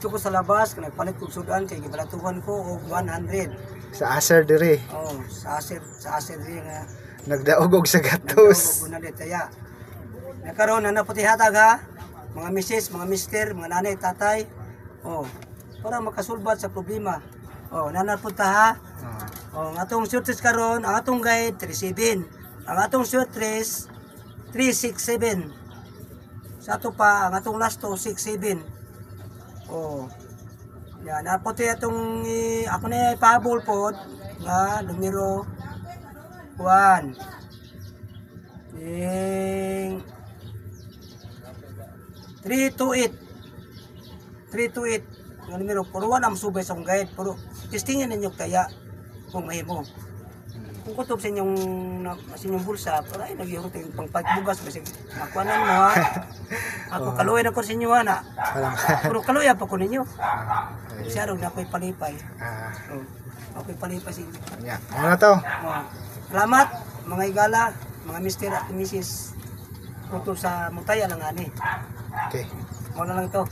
dito ko sa labas, nagpalit kong sudan kay gibalatuhan ko og 100. Sa aser dire. Oh, sa aser dire nga Nagdaog og sa gatos. gatos. Nakaroon na naputi hatag ha. Mga misis, mga mister, mga nanay, tatay. Oh, para makasulbat sa problema. Oh, nanapunta ha. Oh, ang atong shortlist karon, ang atong guide 37. Ang atong shortlist 367. Sa ato pa ang atong last 67. Oh. Yan, naputi atong ako na ipahabol pod nga numero 1. 328. 328. Ang numero, puro ang subay sa akong guide. Puro, testingin ninyo kaya kung mahimo. Kung kutob sa inyong bulsa, pero ay, nagyurot yung pangpagbugas. Kasi makuanan mo ha. Ako kaluoy na ko sa inyo ha na. Puro kaluoy pa ko ninyo. Siyarong na ako'y palipay. Ako'y palipay sa inyo. Ano na to? Salamat, mga igala, mga mister at misis. Kutob sa Mutaya lang ani. Okay. Muna lang ito.